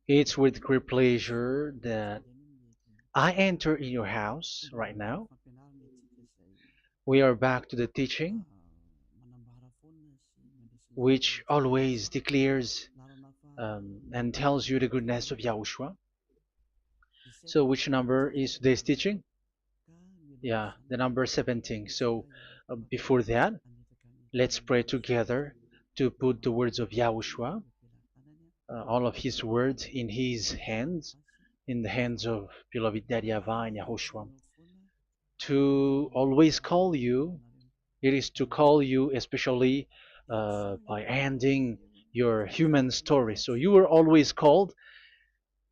It's with great pleasure that I enter in your house right now. We are back to the teaching, which always declares and tells you the goodness of Yahushua. So, which number is today's teaching? Yeah, the number 17. So, before that, let's pray together to put the words of Yahushua, all of his words, in his hands, in the hands of beloved Daddy YAHVAH and Yahushua. To always call you, it is to call you especially by ending your human story. So you were always called,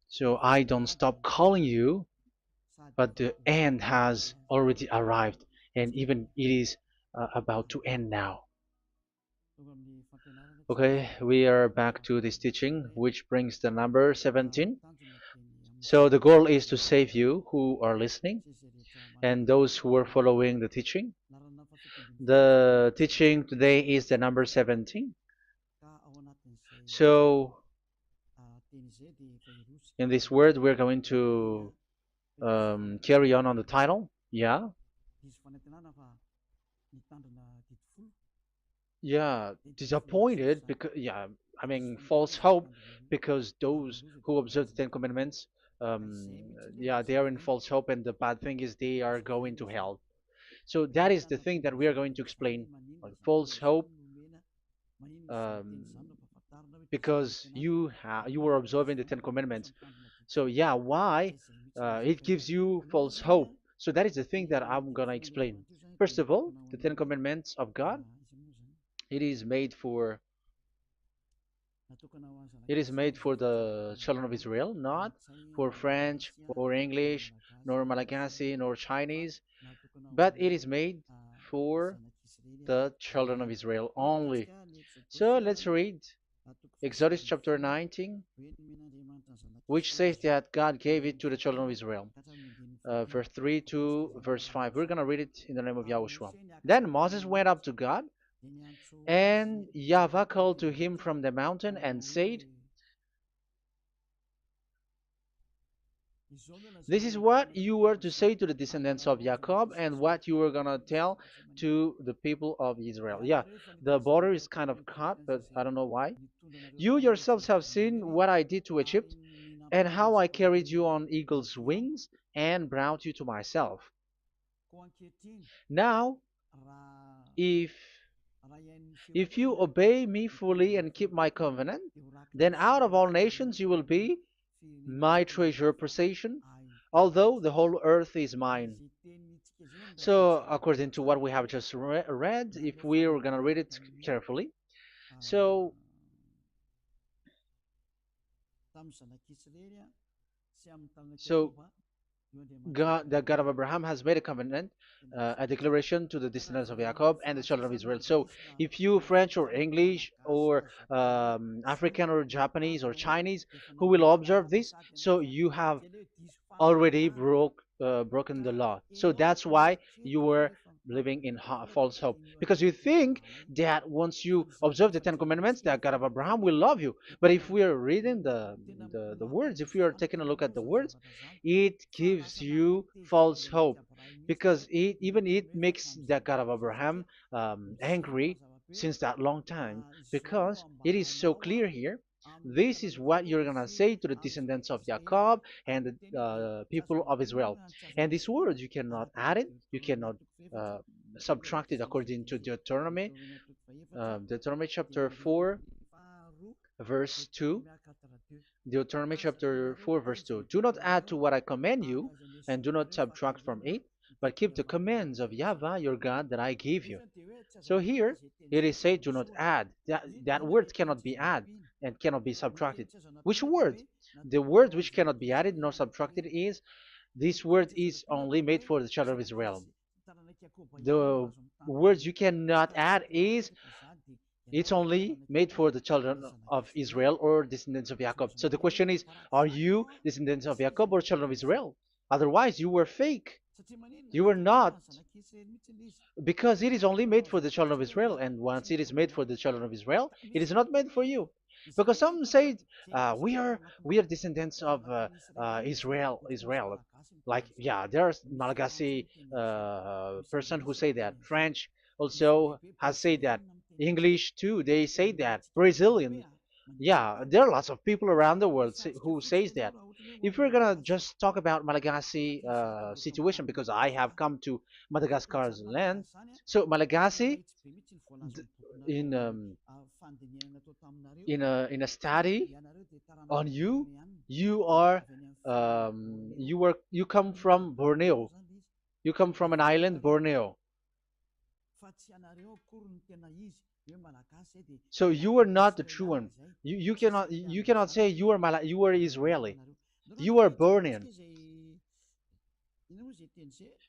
so I don't stop calling you, but the end has already arrived, and even it is about to end now. Okay, we are back to this teaching, which brings the number 17. So the goal is to save you who are listening and those who are following the teaching. The teaching today is the number 17. So in this word, we're going to carry on the title. Yeah, yeah, disappointed because yeah, I mean false hope because those who observe the Ten Commandments, yeah, they are in false hope, and the bad thing is they are going to hell. So that is the thing that we are going to explain. False hope, um, because you were observing the Ten Commandments. So yeah, why it gives you false hope? So that is the thing that I'm gonna explain. First of all, the Ten Commandments of God, it is made for it is made for the children of Israel, not for French or English, nor Malagasy, nor Chinese, but it is made for the children of Israel only. So let's read Exodus chapter 19, which says that God gave it to the children of Israel. Verse 3 to verse 5. We're going to read it in the name of Yahushua. Then Moses went up to God, and YAHVAH called to him from the mountain and said, this is what you were to say to the descendants of Jacob and what you were going to tell to the people of Israel. Yeah, the border is kind of cut, but I don't know why. You yourselves have seen what I did to Egypt and how I carried you on eagle's wings and brought you to myself. Now, if if you obey me fully and keep my covenant, then out of all nations you will be my treasure possession, although the whole earth is mine. So, according to what we have just read, if we're going to read it carefully, so so God, the God of Abraham has made a covenant, a declaration to the descendants of Jacob and the children of Israel. So, if you French or English or African or Japanese or Chinese who will observe this, so you have already broken the law. So that's why you were living in false hope, because you think that once you observe the Ten Commandments, that God of Abraham will love you. But if we are reading the words, if we are taking a look at the words, it gives you false hope, because even it makes the God of Abraham angry since that long time, because it is so clear here. This is what you're gonna say to the descendants of Jacob and the people of Israel. And this word, you cannot add it, you cannot uh, subtract it, according to Deuteronomy chapter 4, verse 2. Deuteronomy chapter 4, verse 2. Do not add to what I command you, and do not subtract from it, but keep the commands of YAHVAH your God that I give you. So here it is said, do not add. That word cannot be added and cannot be subtracted. Which word? The word which cannot be added nor subtracted is, this word is only made for the children of Israel. The words you cannot add is, it's only made for the children of Israel or descendants of Jacob. So the question is, are you descendants of Jacob or children of Israel? Otherwise, you were fake. You were not, because it is only made for the children of Israel. And once it is made for the children of Israel, it is not made for you. because some say we are descendants of Israel. Like, yeah, there's Malagasy person who say that. French also has said that. English too, they say that. Brazilian, yeah, there are lots of people around the world who says that. If we're gonna just talk about Malagasy situation, because I have come to Madagascar's land, so Malagasy d- in in a study on you, you are you come from Borneo. You come from an island, Borneo. So you are not the true one. You cannot say you are Israeli. You are Bornean.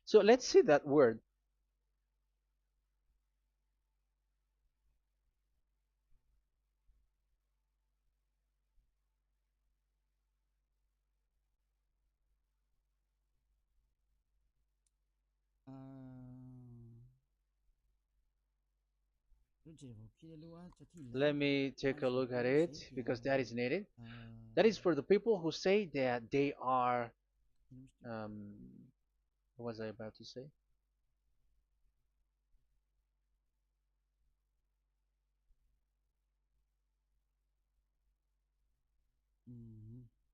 So let's see that word. Let me take a look at it because that is needed. That is for the people who say that they are. Um, what was I about to say?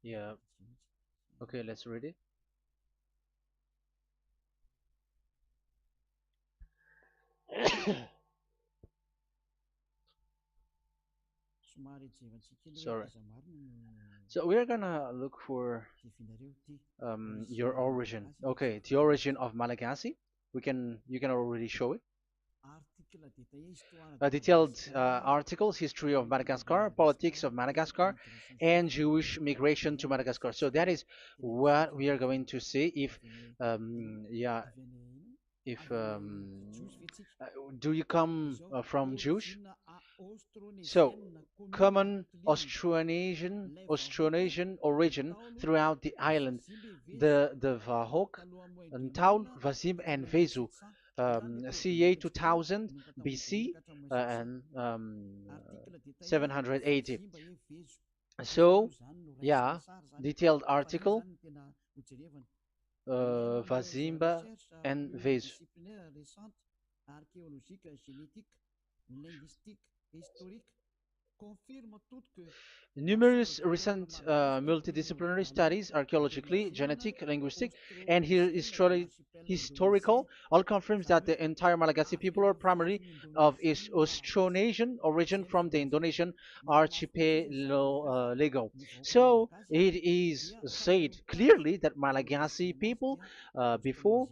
Yeah. Okay, let's read it. Sorry. So we're gonna look for your origin. Okay, the origin of Malagasy. You can already show it. Detailed articles, history of Madagascar, politics of Madagascar, and Jewish migration to Madagascar. So that is what we are going to see. Yeah, if uh, do you come from Jewish? So, common Austronesian origin throughout the island, the Vahok, Ntaul, Vazim, and Vezu, CA 2000 BC and 780. So, yeah, detailed article, Vazimba and Vezu. Numerous recent multidisciplinary studies, archaeologically, genetic, linguistic, and historical, all confirms that the entire Malagasy people are primarily of Austronesian origin from the Indonesian archipelago. So it is said clearly that Malagasy people, before,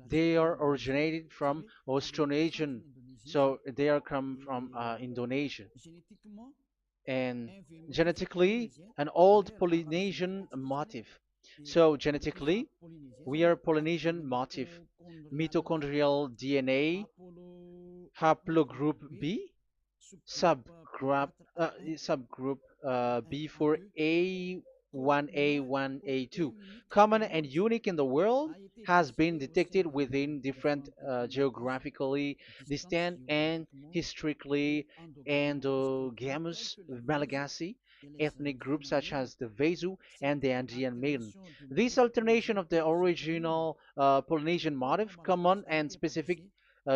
they are originated from Austronesian, so they are come from Indonesia, and genetically an old Polynesian motif. So genetically, we are Polynesian motif, mitochondrial DNA, haplogroup B, subgroup B for A1A1A2, common and unique in the world, has been detected within different geographically distant and historically endogamous Malagasy ethnic groups such as the Vezu and the Andean Maiden. This alternation of the original Polynesian motif, common and specific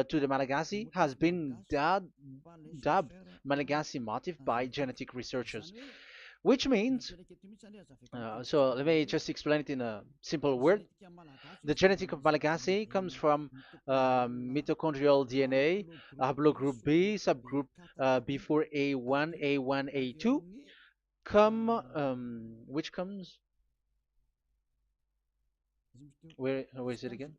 to the Malagasy, has been dubbed Malagasy motif by genetic researchers, which means, so let me just explain it in a simple word. The genetic of Malagasy comes from mitochondrial DNA, haplogroup B, subgroup B4A1, A1, A2, which comes, where is it again?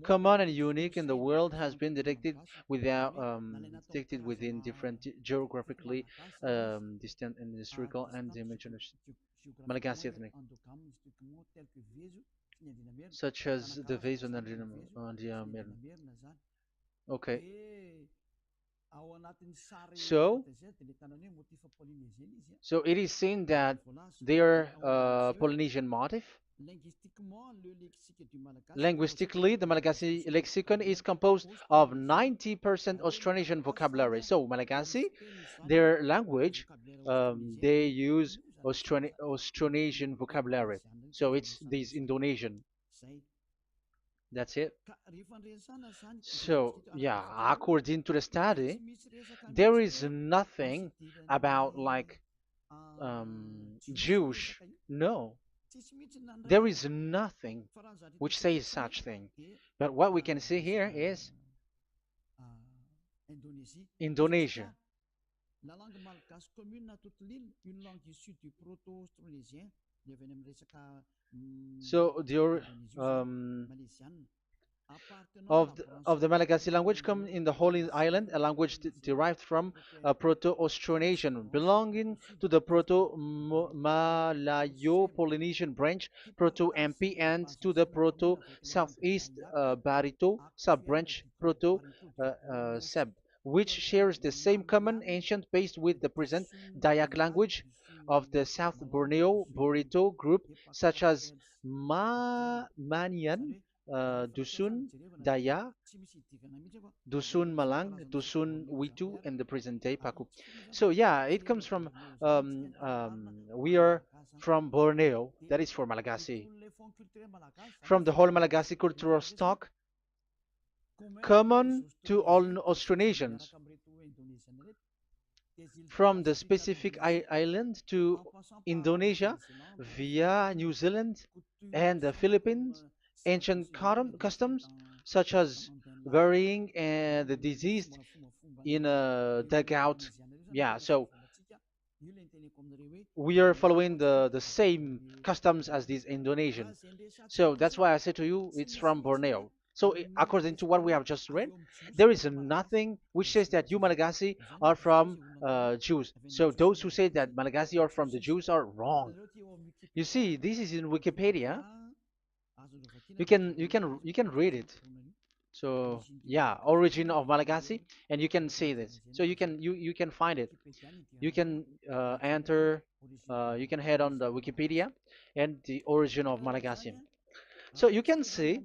Common and unique in the world, has been detected within different geographically distant and historical and dimensional Malagasy ethnic, such as the Vezo and the Okay. So, so it is seen that their Polynesian motif. Linguistically, the Malagasy lexicon is composed of 90% Austronesian vocabulary. So, Malagasy, their language, they use Austronesian vocabulary. So, it's this Indonesian. That's it. So, yeah, according to the study, there is nothing about like Jewish. No, there is nothing which says such thing. But what we can see here is Indonesia. So um, of the Malagasy language come in the Holy Island, a language derived from Proto-Austronesian, belonging to the Proto-Malayo-Polynesian branch, Proto-MP, and to the Proto-Southeast Barito sub-branch, Proto-Seb, which shares the same common ancient base with the present Dayak language of the South Borneo Burrito group, such as Manian, Dusun, Daya, Dusun Malang, Dusun Witu, and the present day Paku. So yeah, it comes from we are from Borneo, that is for Malagasy. From the whole Malagasy cultural stock, common to all Austronesians, from the specific island to Indonesia via New Zealand and the Philippines, ancient customs such as burying and the deceased in a dugout. Yeah, so we are following the same customs as these Indonesian. So that's why I said to you it's from Borneo. So according to what we have just read, there is nothing which says that you Malagasy are from Jews. So those who say that Malagasy are from the Jews are wrong. You see, this is in Wikipedia. You can read it. So yeah, origin of Malagasy, and you can see this. So you can find it. You can enter. You can head on the Wikipedia and the origin of Malagasy. So you can see,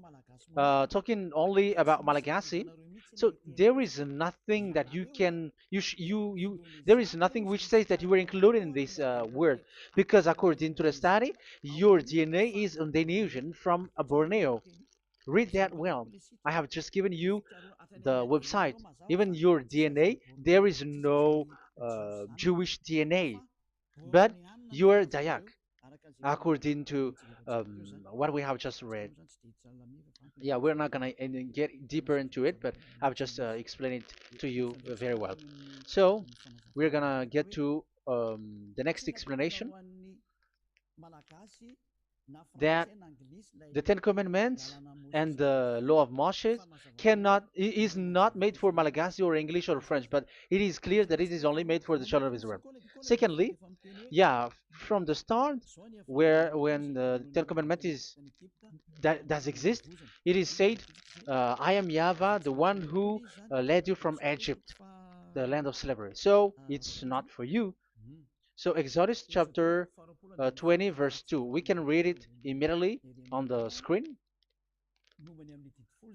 talking only about Malagasy. So there is nothing that you can you there is nothing which says that you were included in this word, because according to the study, your DNA is Indonesian from Borneo. Read that well. I have just given you the website. Even your DNA, there is no Jewish DNA, but you're Dayak, according to what we have just read. Yeah, we're not gonna get deeper into it, but I've just explained it to you very well. So we're gonna get to the next explanation, that the Ten Commandments and the Law of Moshe is not made for Malagasy or English or French, but it is clear that it is only made for the children of Israel. Secondly, yeah, from the start, where when the Ten Commandments that does exist, it is said, "I am YAHVAH, the one who led you from Egypt, the land of slavery." So it's not for you. So Exodus chapter 20 verse 2. We can read it immediately on the screen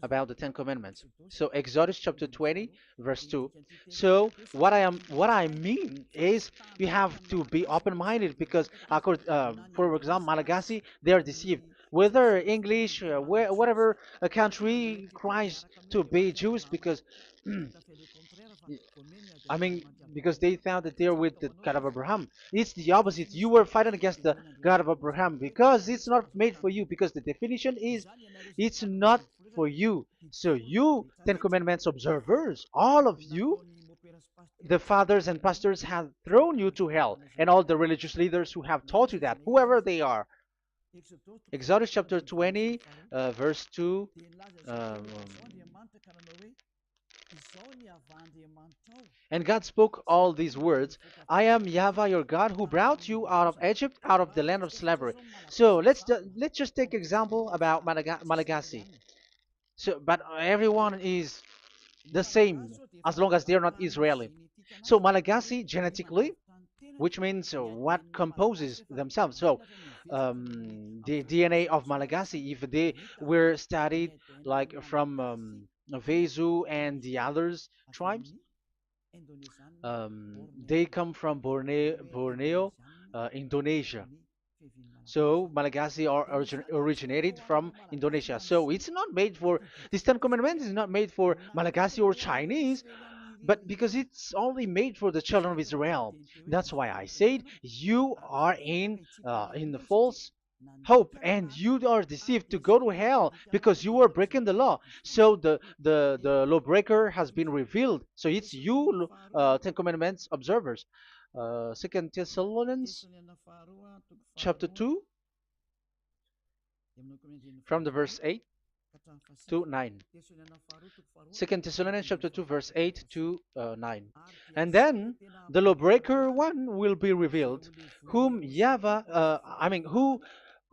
about the Ten Commandments. So Exodus chapter 20 verse 2. So what I mean is you have to be open-minded, because for example Malagasy, they are deceived. Whether English, whatever a country tries to be Jews, because I mean, because they found that they're with the God of Abraham. It's the opposite. You were fighting against the God of Abraham, because it's not made for you. Because the definition is, it's not for you. So you, Ten Commandments observers, all of you, the fathers and pastors have thrown you to hell, and all the religious leaders who have taught you that, whoever they are. Exodus chapter 20, verse 2. Um, And God spoke all these words: "I am YAHVAH your God, who brought you out of Egypt, out of the land of slavery." So let's just take example about Malagasy. So, but everyone is the same as long as they're not Israeli. So Malagasy genetically, which means what composes themselves. So the DNA of Malagasy, if they were studied like from Vesu and the others tribes, they come from Borneo, Indonesia. So Malagasy originated from Indonesia. So it's not made for this Ten Commandments is not made for Malagasy or Chinese, but because it's only made for the children of Israel. That's why I said you are in the false hope and you are deceived to go to hell because you are breaking the law. So the lawbreaker has been revealed. So it's you, Ten Commandments observers. Second Thessalonians chapter 2 from the verse 8 to 9. Second Thessalonians chapter 2 verse 8 to 9. And then the lawbreaker one will be revealed, whom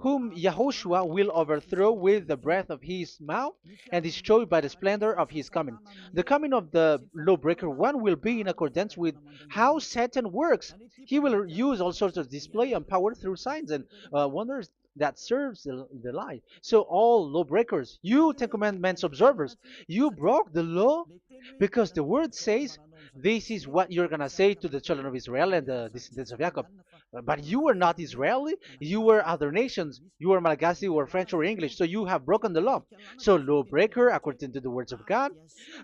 whom Yahushua will overthrow with the breath of his mouth and destroy by the splendor of his coming. The coming of the lawbreaker one will be in accordance with how Satan works. He will use all sorts of display and power through signs and wonders that serves the lie. So all lawbreakers, you Ten Commandments observers, you broke the law because the word says this is what you're gonna say to the children of Israel and the descendants of Jacob. But you were not Israeli, you were other nations, you were Malagasy or French or English, so you have broken the law. So lawbreaker, according to the words of God,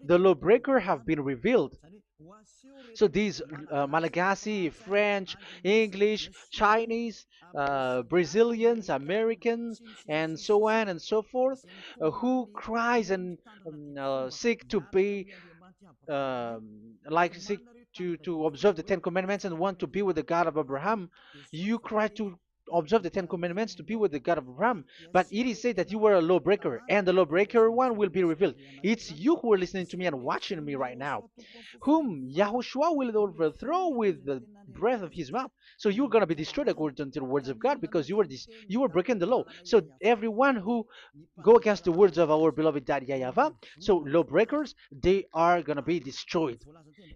the lawbreaker have been revealed. So these Malagasy, French, English, Chinese, Brazilians, Americans, and so on and so forth, who cries and seek to be like seek to observe the Ten Commandments and want to be with the God of Abraham. You cry to observe the Ten Commandments to be with the God of Abraham, but it is said that you were a lawbreaker, and the lawbreaker one will be revealed. It's you who are listening to me and watching me right now, whom Yahushua will overthrow with the breath of his mouth. So you're going to be destroyed according to the words of God because you were breaking the law. So everyone who go against the words of our beloved Daddy YAHVAH, so lawbreakers, they are going to be destroyed.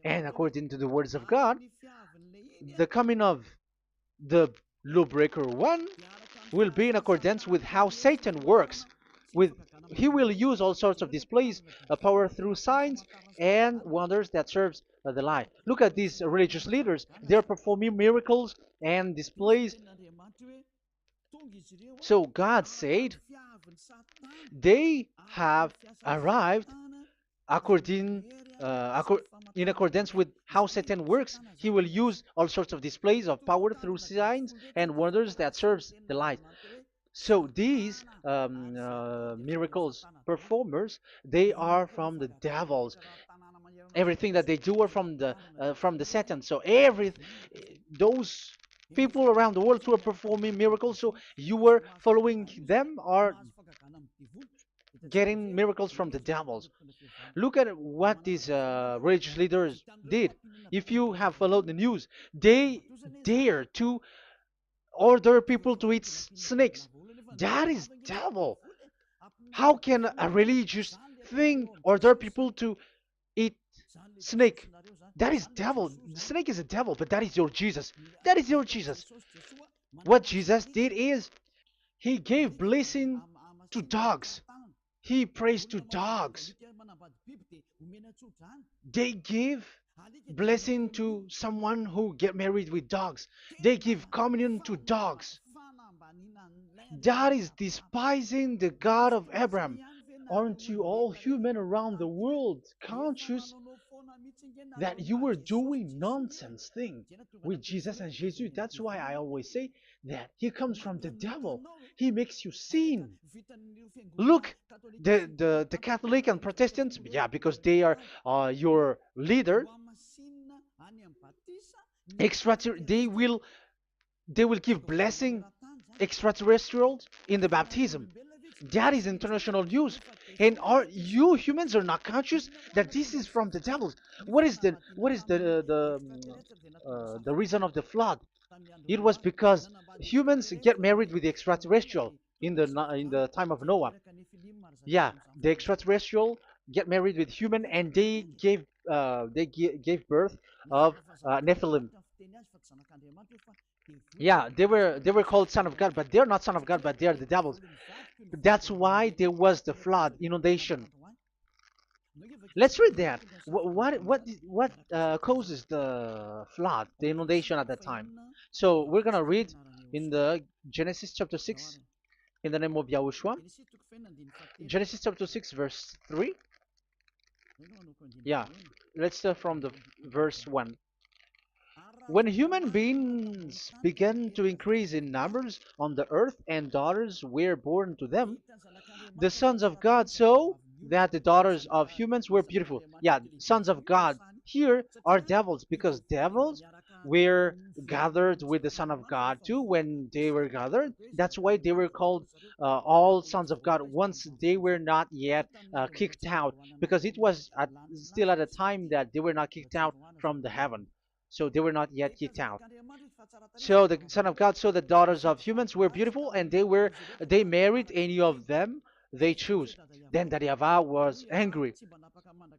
And according to the words of God, the coming of the lawbreaker one will be in accordance with how Satan works. With he will use all sorts of displays of power through signs and wonders that serves the lie. Look at these religious leaders. They're performing miracles and displays. So God said they have arrived according in accordance with how Satan works. He will use all sorts of displays of power through signs and wonders that serves the light. So these miracles performers, they are from the devils. Everything that they do are from the Satan. So those people around the world who are performing miracles, so you were following them, are getting miracles from the devils. Look at what these religious leaders did. If you have followed the news, they dare to order people to eat snakes. That is devil. How can a religious thing order people to eat snake? That is devil. The snake is a devil, but that is your Jesus. That is your Jesus. What Jesus did is he gave blessing to dogs. He prays to dogs. They give blessing to someone who get married with dogs. They give communion to dogs. That is despising the God of Abraham. Aren't you all human around the world conscious that you were doing nonsense thing with Jesus and Jesus? That's why I always say that he comes from the devil. He makes you sin. Look, the Catholic and Protestants, yeah, because they are your leader. They will give blessing extraterrestrials in the baptism. That is international news, and you humans are not conscious that this is from the devil. What is the reason of the flood? It was because humans get married with the extraterrestrial in the time of Noah. Yeah, the extraterrestrial get married with human, and they gave birth of Nephilim. Yeah, they were called son of God, but they're not son of God, but they are the devils. That's why there was the flood, inundation. Let's read that. What causes the flood, the inundation at that time? So we're gonna read in the Genesis chapter 6 in the name of Yahushua. Genesis chapter 6 verse 3. Yeah, let's start from the verse 1. When human beings began to increase in numbers on the earth and daughters were born to them, the sons of God saw that the daughters of humans were beautiful. Yeah, sons of God here are devils, because devils were gathered with the Son of God too when they were gathered. That's why they were called all sons of God once they were not yet kicked out, because it was still at a time that they were not kicked out from the heaven. So they were not yet kicked out. So the Son of God saw the daughters of humans were beautiful, and they married any of them they choose. Then that YAHVAH was angry.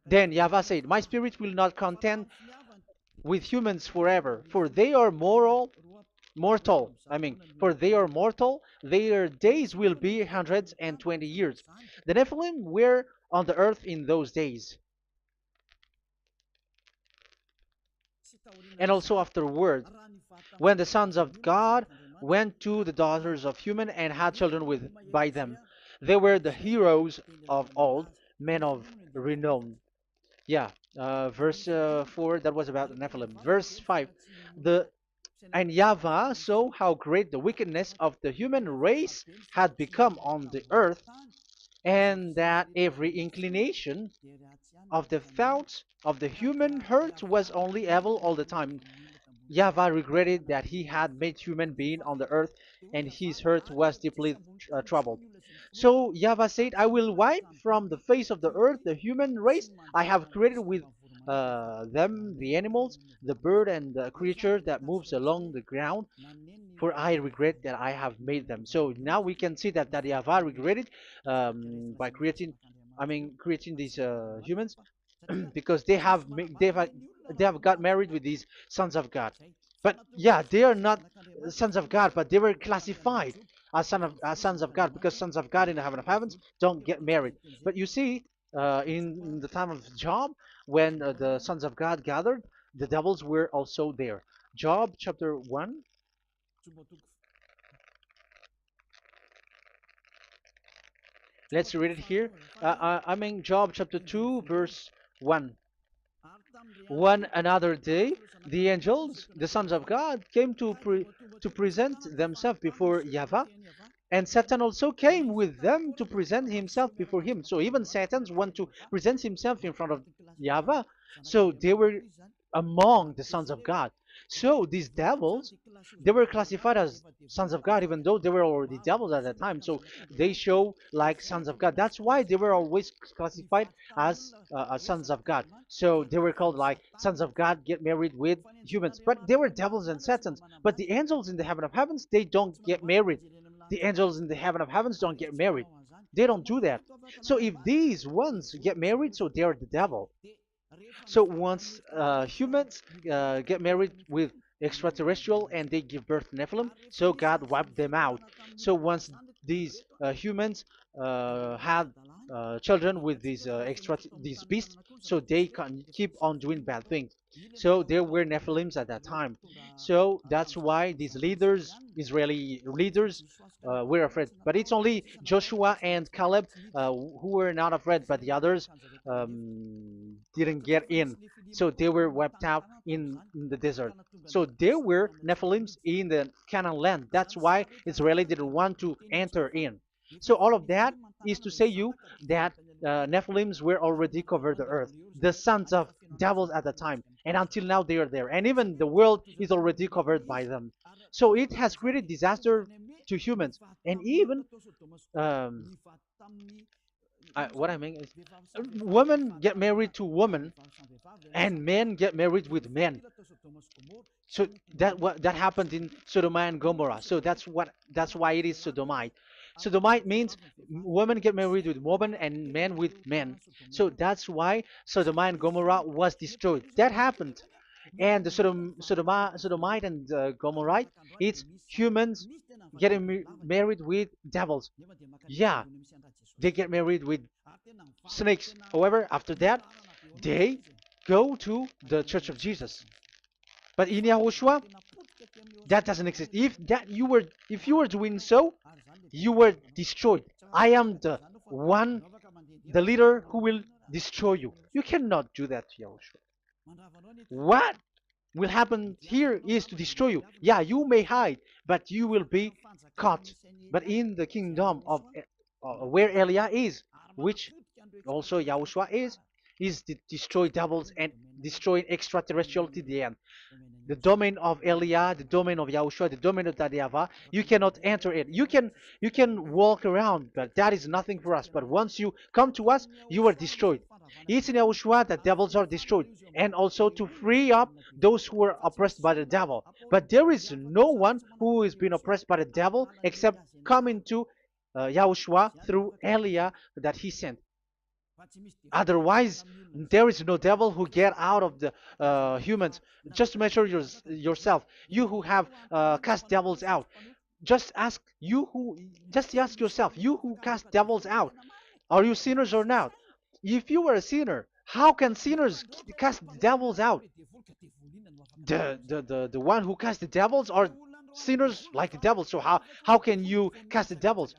Then YAHVAH said, "My spirit will not contend with humans forever, for they are mortal. For they are mortal. Their days will be 120 years. The Nephilim were on the earth in those days, and also afterward, when the sons of God went to the daughters of human and had children with by them. They were the heroes of old, men of renown." Yeah, verse 4, that was about the Nephilim. Verse 5, the and YAHVAH saw how great the wickedness of the human race had become on the earth, and that every inclination of the thoughts of the human heart was only evil all the time. YAHVAH regretted that he had made human being on the earth, and his heart was deeply troubled. So YAHVAH said, "I will wipe from the face of the earth the human race I have created with them, the animals, the bird, and the creature that moves along the ground, for I regret that I have made them." So now we can see that YAHVAH regretted by creating these humans, because they have got married with these sons of God. But yeah, they are not sons of God, but they were classified as sons of God, because sons of God in the heaven of heavens don't get married. But you see, in the time of Job, when the sons of God gathered, the devils were also there. Job chapter 1. Let's read it here. Job chapter 2, verse 1. One another day, the angels, the sons of God, came to present themselves before YAHVAH, and Satan also came with them to present himself before him. So even Satan's want to present himself in front of YAHVAH. So they were among the sons of God. So these devils, they were classified as sons of God, even though they were already devils at that time. So they show like sons of God. That's why they were always classified as sons of God. So they were called like sons of God get married with humans. But they were devils and satans. But the angels in the heaven of heavens, they don't get married. The angels in the heaven of heavens don't get married. They don't do that. So if these ones get married, so they're the devil. So once humans get married with extraterrestrial and they give birth to Nephilim, so God wiped them out. So once these humans had children with these beasts, so they can keep on doing bad things. So there were Nephilims at that time. So that's why these leaders, Israeli leaders, were afraid. But it's only Joshua and Caleb who were not afraid, but the others didn't get in. So they were wiped out in the desert. So there were Nephilims in the Canaan land. That's why Israeli didn't want to enter in. So all of that is to say you that Nephilims were already covered the earth, the sons of devils at the time, and until now they are there, and even the world is already covered by them. So it has created disaster to humans, and even what I mean is, women get married to women, and men get married with men. So that happened in Sodom and Gomorrah. So that's why it is sodomite. Sodomite means women get married with women and men with men. So that's why Sodom and Gomorrah was destroyed. That happened. And the Sodomite and Gomorrah, it's humans getting married with devils. Yeah, they get married with snakes. However, after that, they go to the Church of Jesus. But in Yahushua, that doesn't exist. If you were doing so, you were destroyed. I am the one, the leader who will destroy you. You cannot do that to Yahushua. What will happen here is to destroy you. Yeah, you may hide, but you will be caught. But in the kingdom of where Elia is, which also Yahushua is to destroy devils and destroy extraterrestrial to the end. The domain of Elia, the domain of Yahushua, the domain of YAHVAH, you cannot enter it. You can walk around, but that is nothing for us. But once you come to us, you are destroyed. It's in Yahushua that devils are destroyed, and also to free up those who are oppressed by the devil. But there is no one who is being oppressed by the devil except coming to Yahushua through Elia that he sent. Otherwise, there is no devil who get out of the humans. Just measure yourself. You who have cast devils out. Just ask you who. Just ask yourself. You who cast devils out. Are you sinners or not? If you were a sinner, how can sinners cast devils out? The one who cast the devils are sinners like the devils. So how can you cast the devils?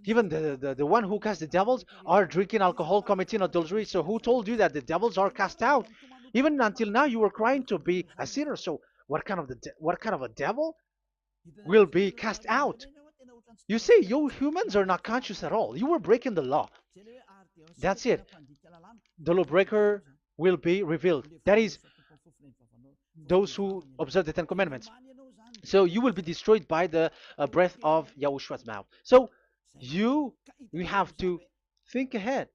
Even the one who cast the devils are drinking alcohol, committing adultery. So who told you that the devils are cast out? Even until now, you were crying to be a sinner. So what kind of a devil will be cast out? You see, you humans are not conscious at all. You were breaking the law. That's it. The lawbreaker will be revealed. That is, those who observe the Ten Commandments. So you will be destroyed by the breath of Yahushua's mouth. So you you have to think ahead.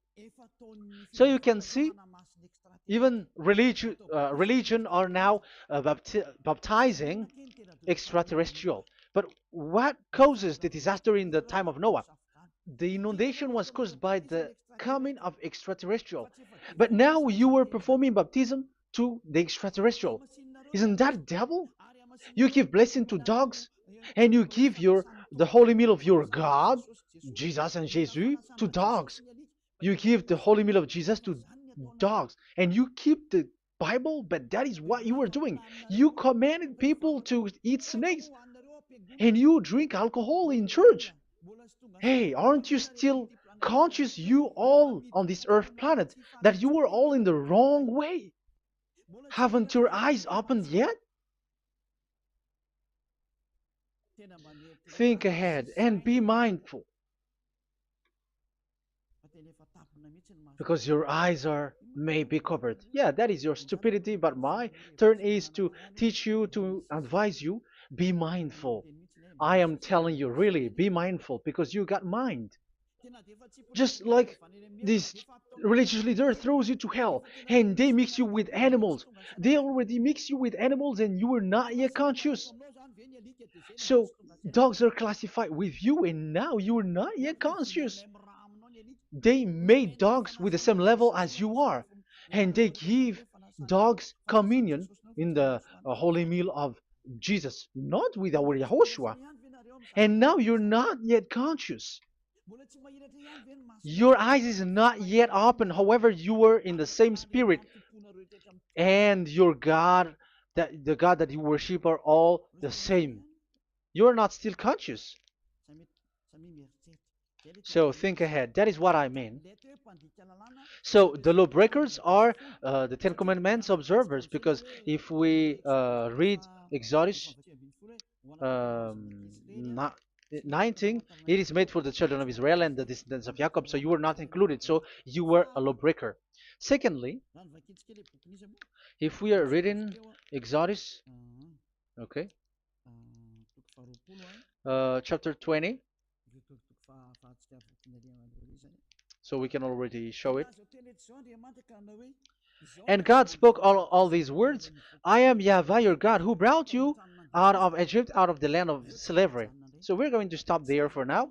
So you can see, even religion are now baptizing extraterrestrial. But what causes the disaster in the time of Noah? The inundation was caused by the coming of extraterrestrial. But now you are performing baptism to the extraterrestrial. Isn't that devil? You give blessing to dogs, and you give the holy meal of your God, Jesus and Jesus, to dogs. You give the holy meal of Jesus to dogs, and you keep the Bible, but that is what you were doing. You commanded people to eat snakes, and you drink alcohol in church. Hey, aren't you still conscious, you all on this earth planet, that you were all in the wrong way? Haven't your eyes opened yet? Think ahead and be mindful, because your eyes are may be covered. Yeah, that is your stupidity, but my turn is to teach you, to advise you. Be mindful. I am telling you, really, be mindful, because you got mind. Just like this religious leader throws you to hell and they mix you with animals. They already mix you with animals and you are not yet conscious. So dogs are classified with you and now you are not yet conscious. They made dogs with the same level as you are, and they give dogs communion in the holy meal of Jesus, not with our Yahushua. And now you're not yet conscious. Your eyes is not yet open. However, you were in the same spirit, and your God, that the God that you worship, are all the same. You are not still conscious. So think ahead. That is what I mean. So the lawbreakers are the Ten Commandments observers, because if we read Exodus um, 19, it is made for the children of Israel and the descendants of Jacob, so you were not included, so you were a lawbreaker. Secondly, if we are reading Exodus, okay, chapter 20, so we can already show it. And God spoke all these words: I am YAHVAH your God, who brought you out of Egypt, out of the land of slavery. So we're going to stop there for now.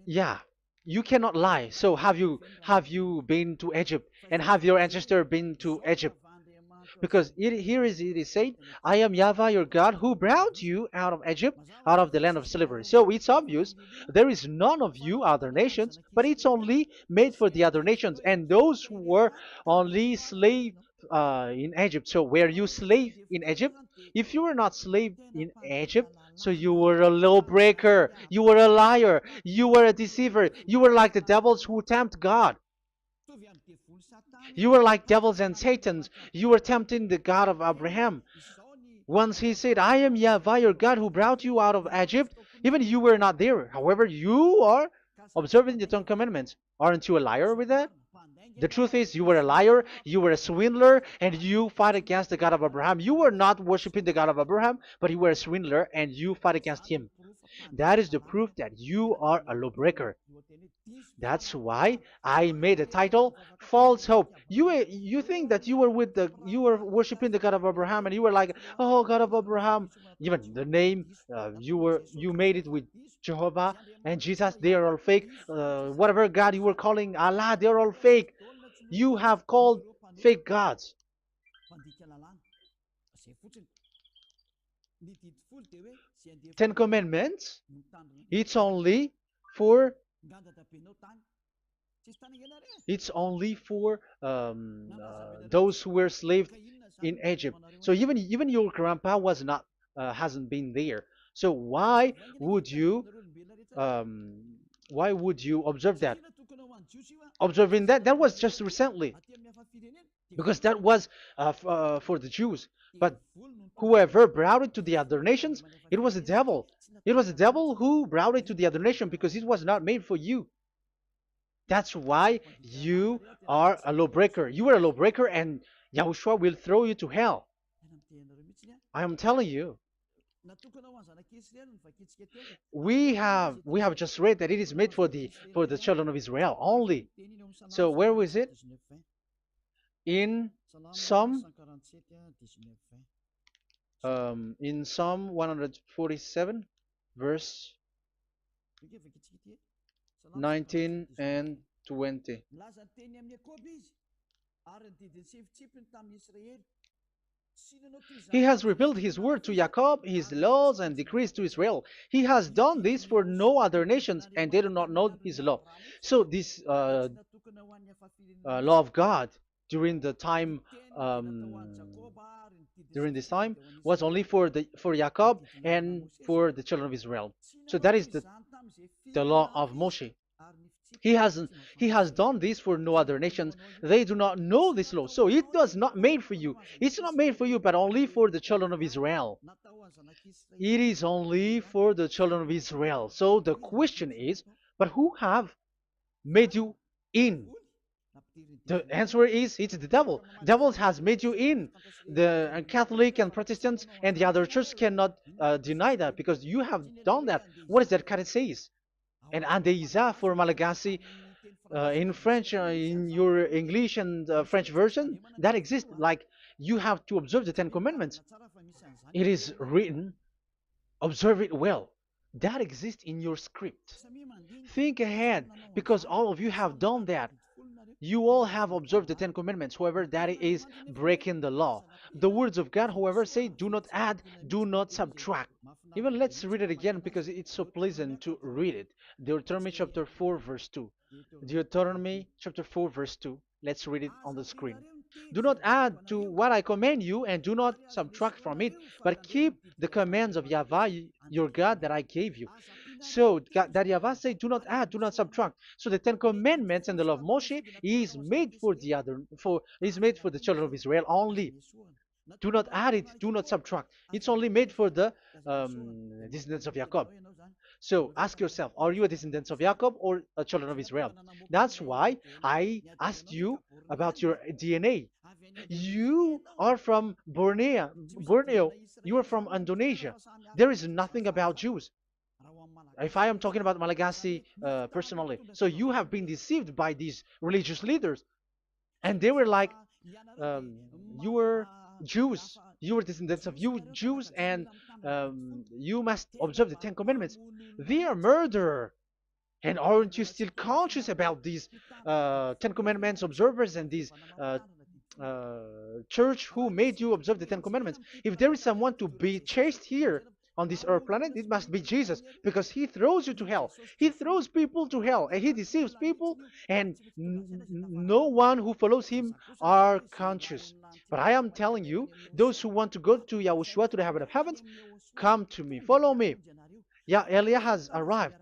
Yeah, you cannot lie. So have you been to Egypt, and have your ancestor been to Egypt? Because it is said, I am Yahweh your God who brought you out of Egypt, out of the land of slavery. So it's obvious there is none of you other nations, but it's only made for the other nations and those who were only slave in Egypt. So were you slave in Egypt? If you were not slave in Egypt, so you were a lawbreaker, you were a liar, you were a deceiver, you were like the devils who tempt God. You were like devils and Satans. You were tempting the God of Abraham. Once he said, I am Yahweh your God who brought you out of Egypt, even you were not there. However, you are observing the Ten Commandments. Aren't you a liar with that? The truth is, you were a liar, you were a swindler, and you fight against the God of Abraham. You were not worshiping the God of Abraham, but you were a swindler and you fight against him. That is the proof that you are a lawbreaker. That's why I made a title, False Hope. You think that you were worshiping the God of Abraham and you were like, oh God of Abraham. Even the name you made it with Jehovah and Jesus, they are all fake. Whatever God you were calling Allah, they are all fake. You have called fake gods. Ten Commandments, it's only for those who were slaves in Egypt. So even your grandpa was not hasn't been there. So would you um, why would you observe that? Observing that was just recently because that was for the Jews. But whoever brought it to the other nations, it was the devil. It was the devil who brought it to the other nation because it was not made for you. That's why you are a lawbreaker. You are a lawbreaker, and Yahushua will throw you to hell. I am telling you. We have just read that it is made for the children of Israel only. So where was it? In Psalm in Psalm 147, verse 19 and 20. He has revealed his word to Jacob, his laws and decrees to Israel. He has done this for no other nations, and they do not know his law. So this law of God during the time during this time was only for Jacob and for the children of Israel. So that is the law of Moshe. He has he has done this for no other nations. They do not know this law. So it was not made for you. It's not made for you, but only for the children of Israel. It is only for the children of Israel. So the question is, but who have made you in? The answer is it's the devil. Devil has made you in. The Catholic and Protestants and the other church cannot deny that because you have done that. What is that kind of says? And Andeisa for Malagasy in French, in your English and French version, that exists. Like you have to observe the Ten Commandments. It is written, observe it well. That exists in your script. Think ahead because all of you have done that. You all have observed the Ten Commandments. However, that is breaking the law. The words of God, however, say, do not add, do not subtract. Even let's read it again because it's so pleasant to read it. Deuteronomy chapter 4, verse 2. Deuteronomy chapter 4, verse 2. Let's read it on the screen. Do not add to what I command you, and do not subtract from it, but keep the commands of Yahweh, your God, that I gave you. So that Yahweh said, do not add, do not subtract. So the Ten Commandments and the law of Moshe is made for the children of Israel only. Do not add it, do not subtract. It's only made for the descendants of Jacob. So ask yourself, are you a descendant of Jacob or a children of Israel? That's why I asked you about your DNA. You are from Borneo. Borneo. You are from Indonesia. There is nothing about Jews. If I am talking about Malagasy personally, so you have been deceived by these religious leaders, and they were like, you were Jews, you were descendants of you Jews, and you must observe the Ten Commandments. They are murderer. And aren't you still conscious about these Ten Commandments observers and these uh, church who made you observe the Ten Commandments? If there is someone to be chased here on this earth planet, it must be Jesus, because he throws you to hell. He throws people to hell and he deceives people, and no one who follows him are conscious. But I am telling you, those who want to go to Yahushua, to the heaven of heavens, come to me, follow me. Yeah, Eliah has arrived.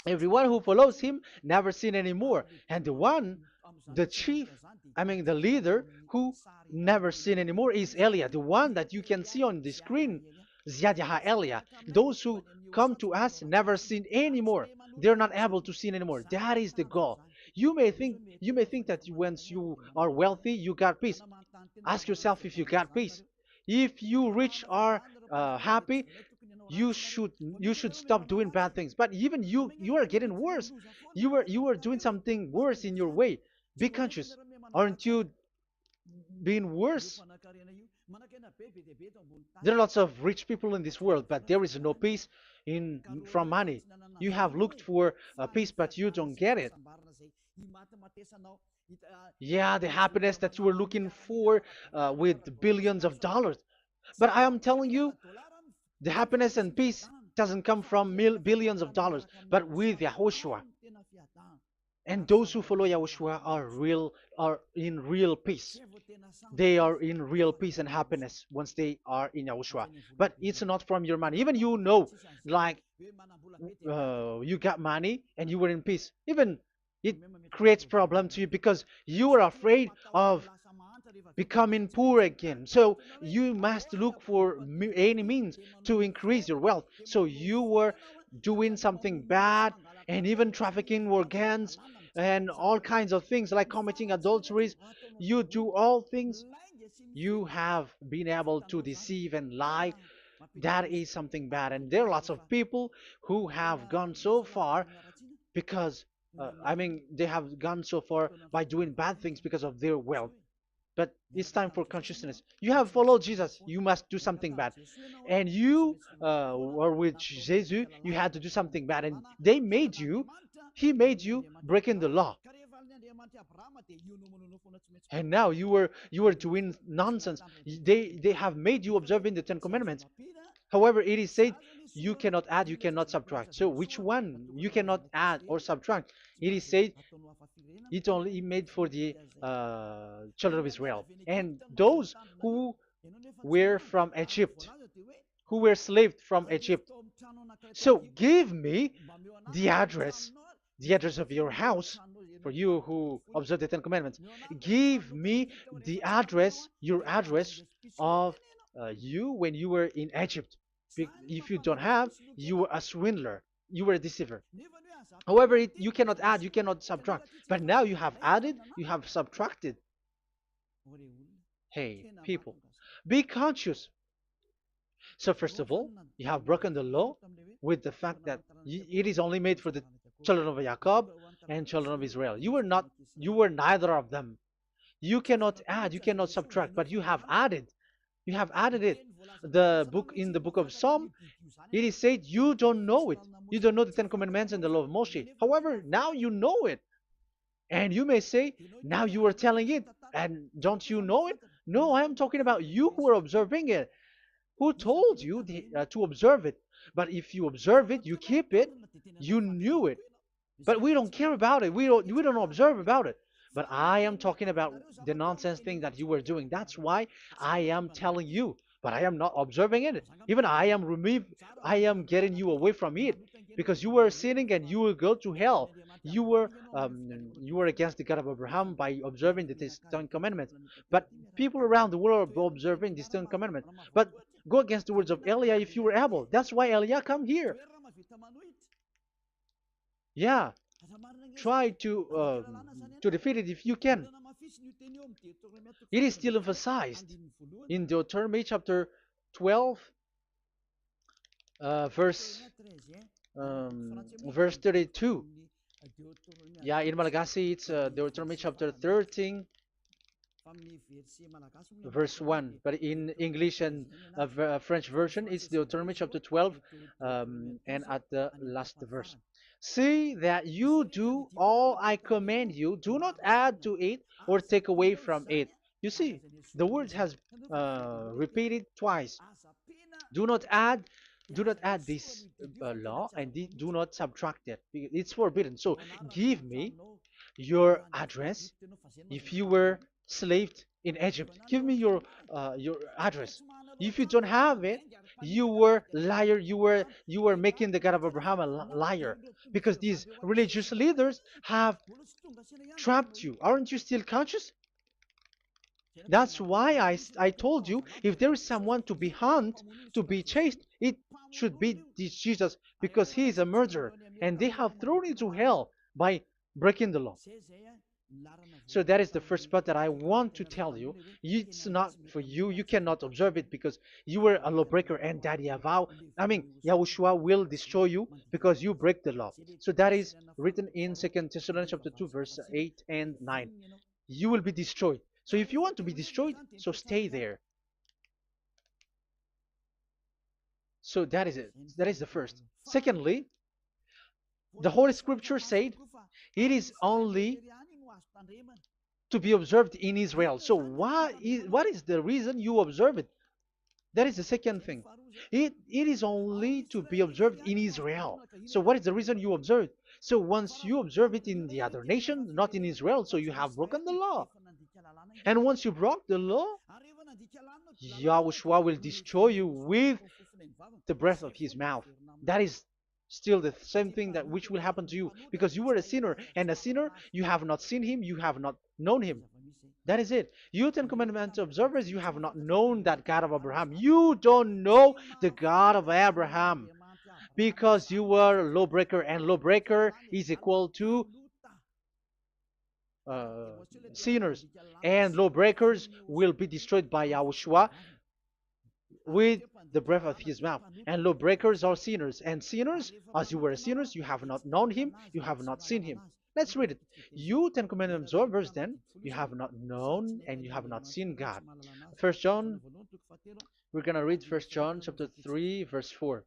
Everyone who follows him never sin anymore. And the chief, I mean the leader who never sin anymore is Eliah, the one that you can see on the screen. Ziyadah Eliah. Those who come to us never sin anymore. They're not able to sin anymore. That is the goal. You may think that once you are wealthy, you got peace. Ask yourself if you got peace. If you rich are happy, you should stop doing bad things. But even you are getting worse. You are doing something worse in your way. Be conscious. Aren't you being worse? There are lots of rich people in this world, but there is no peace in from money. You have looked for peace, but you don't get it. Yeah, the happiness that you were looking for with billions of dollars. But I am telling you, the happiness and peace doesn't come from billions of dollars, but with Yahushua. And those who follow Yahushua are in real peace. They are in real peace and happiness once they are in Yahushua. But it's not from your money. Even like you got money and you were in peace. Even it creates problem to you because you are afraid of becoming poor again. So you must look for any means to increase your wealth. So you were doing something bad and even trafficking organs and all kinds of things like committing adulteries. You do all things. You have been able to deceive and lie. That is something bad. And there are lots of people who have gone so far because, they have gone so far by doing bad things because of their wealth. But it's time for consciousness. You have followed Jesus, you must do something bad. And you were with Jesus, you had to do something bad. And he made you breaking the law. And now you were doing nonsense. They have made you observing the Ten Commandments. However, it is said you cannot add, you cannot subtract. So which one you cannot add or subtract? It is said it only made for the children of Israel and those who were from Egypt, who were slaved from Egypt. So give me the address, the address of your house, for you who observe the Ten Commandments. Give me the address, your address of you when you were in Egypt. If you don't have, you were a swindler, you were a deceiver. However, you cannot add, you cannot subtract. But now you have added, you have subtracted. Hey, people, be conscious. So first of all, you have broken the law with the fact that it is only made for the children of Jacob and children of Israel. You were neither of them. You cannot add, you cannot subtract, but you have added. You have added it. In the book of Psalm, it is said you don't know it. You don't know the Ten Commandments and the law of Moshe. However, now you know it. And you may say, now you are telling it, and don't you know it? No, I am talking about you who are observing it. Who told you to observe it? But if you observe it, you keep it, you knew it. But we don't care about it. We don't observe about it. But I am talking about the nonsense thing that you were doing. That's why I am telling you. But I am not observing it. Even I am getting you away from it. Because you were sinning and you will go to hell. You were against the God of Abraham by observing the Ten Commandments. But people around the world are observing the Ten Commandments. But go against the words of Eliah if you were able. That's why Eliah come here. Yeah, try to defeat it if you can. It is still emphasized in Deuteronomy chapter 12, verse 32. Yeah, in Malagasy it's Deuteronomy chapter 13, verse 1. But in English and French version, it's Deuteronomy chapter 12, and at the last verse. See that you do all I command you. Do not add to it or take away from it. You see, the word has repeated twice. Do not add, do not add this law, and do not subtract it. It's forbidden. So give me your address. If you were slaved in Egypt, give me your address. If you don't have it, you were liar. You were making the God of Abraham a liar, because these religious leaders have trapped you. Aren't you still conscious? That's why I told you, if there is someone to be hunted, to be chased, it should be this Jesus, because he is a murderer and they have thrown into hell by breaking the law. So that is the first part that I want to tell you. It's not for you. You cannot observe it because you were a lawbreaker, and that Yahushua will destroy you because you break the law. So that is written in 2 Thessalonians chapter 2, verse 8 and 9. You will be destroyed. So if you want to be destroyed, so stay there. So that is it. That is the first. Secondly, the Holy Scripture said it is only to be observed in Israel. So what is the reason you observe it? That is the second thing. It is only to be observed in Israel. So what is the reason you observe it? So once you observe it in the other nation, not in Israel, so you have broken the law. And once you broke the law, Yahushua will destroy you with the breath of his mouth. That is still the same thing that which will happen to you, because you were a sinner, and a sinner, you have not seen him, you have not known him. That is it. You Ten Commandments observers, you have not known that God of Abraham. You don't know the God of Abraham because you were a lawbreaker, and lawbreaker is equal to sinners, and lawbreakers will be destroyed by Yahushua with the breath of his mouth. And lawbreakers are sinners, and sinners, as you were sinners, you have not known him, you have not seen him. Let's read it. You Ten Commandments observers, then, you have not known and you have not seen God. First John, we're going to read First John chapter 3, verse 4.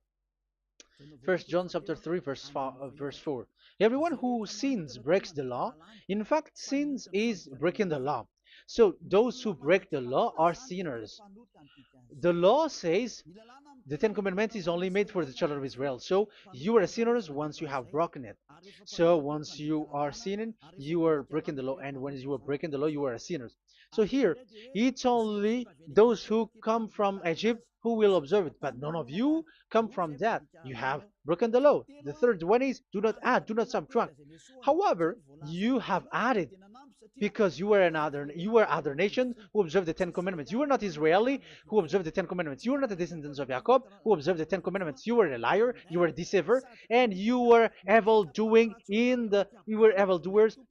First John chapter 3, verse 4. Everyone who sins breaks the law. In fact, sins is breaking the law. So those who break the law are sinners. The law says the Ten Commandments is only made for the children of Israel. So you are sinners once you have broken it. So once you are sinning, you are breaking the law. And when you are breaking the law, you are a sinner. So here, it's only those who come from Egypt who will observe it. But none of you come from that. You have broken the law. The third one is do not add, do not subtract. However, you have added, because you were other nations who observed the Ten Commandments. You were not Israeli who observed the Ten Commandments. You were not the descendants of Jacob who observed the Ten Commandments. You were a liar, you were a deceiver, and you were evil-doers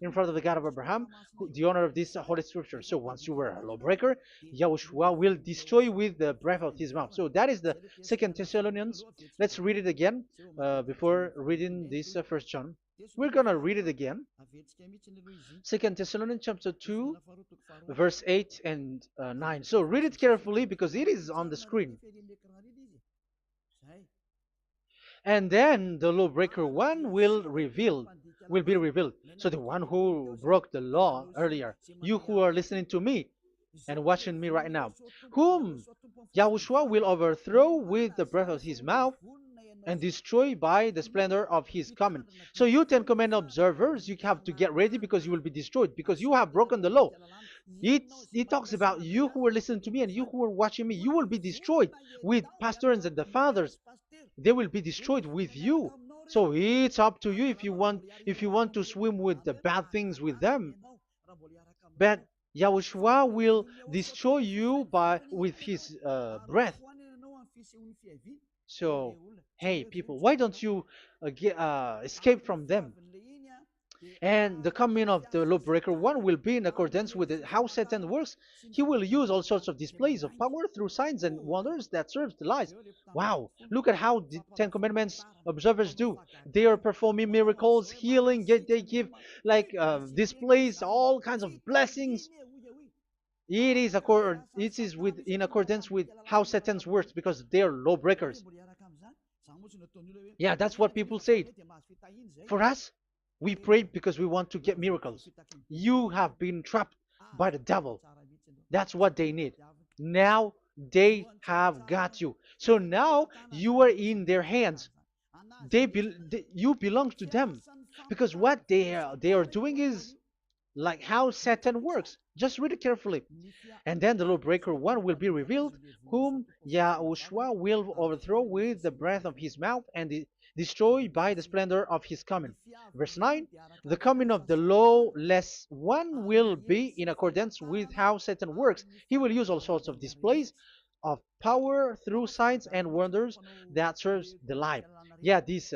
in front of the God of Abraham, the honor of this Holy Scripture. So once you were a lawbreaker, Yahushua will destroy with the breath of his mouth. So that is the Second Thessalonians. Let's read it again before reading this First John. We're going to read it again. 2 Thessalonians chapter 2, verse 8 and 9. So read it carefully because it is on the screen. And then the lawbreaker one will be revealed. So the one who broke the law earlier, you who are listening to me and watching me right now, whom Yahushua will overthrow with the breath of his mouth and destroy by the splendor of his coming. So you Ten Commandment observers, you have to get ready because you will be destroyed, because you have broken the law. It talks about you who are listening to me and you who are watching me. You will be destroyed with pastors and the fathers. They will be destroyed with you. So it's up to you if you want to swim with the bad things with them. But Yahushua will destroy you with his breath. So, hey people, why don't you escape from them? And the coming of the lawbreaker one will be in accordance with how Satan works. He will use all sorts of displays of power through signs and wonders that serve the lies. Wow, look at how the Ten Commandments observers do. They are performing miracles, healing, they give like displays, all kinds of blessings. It is with in accordance with how Satan works because they are lawbreakers. Yeah, that's what people say. For us, we pray because we want to get miracles. You have been trapped by the devil. That's what they need. Now they have got you. So now you are in their hands. You belong to them because what they are doing is like how Satan works. Just read it carefully. And then the lawbreaker one will be revealed, whom Yahushua will overthrow with the breath of his mouth and destroy by the splendor of his coming. Verse 9, the coming of the lawless one will be in accordance with how Satan works. He will use all sorts of displays of power through signs and wonders that serves the lie. Yeah, this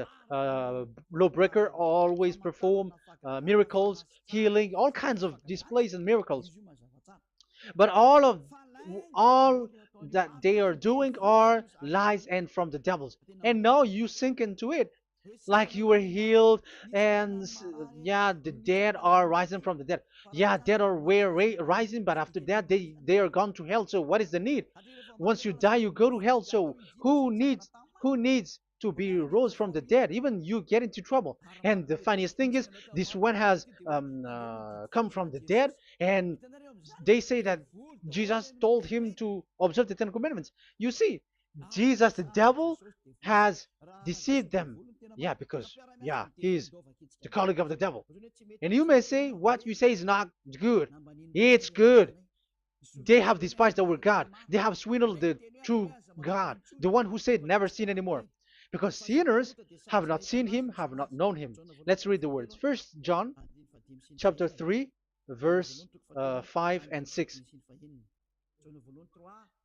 lawbreaker always perform miracles, healing, all kinds of displays and miracles. But all that they are doing are lies and from the devils. And now you sink into it like you were healed and yeah, the dead are rising from the dead. Yeah, dead are rising, but after that they are gone to hell. So what is the need? Once you die you go to hell. So who needs to be rose from the dead? Even you get into trouble. And the funniest thing is this one has come from the dead, and they say that Jesus told him to observe the Ten Commandments. You see, Jesus, the devil, has deceived them. Yeah, because, yeah, he's the colleague of the devil. And you may say, what you say is not good. It's good. They have despised our God. They have swindled the true God, the one who said, never sin anymore. Because sinners have not seen him, have not known him. Let's read the words. First John chapter 3, verse 5 and 6.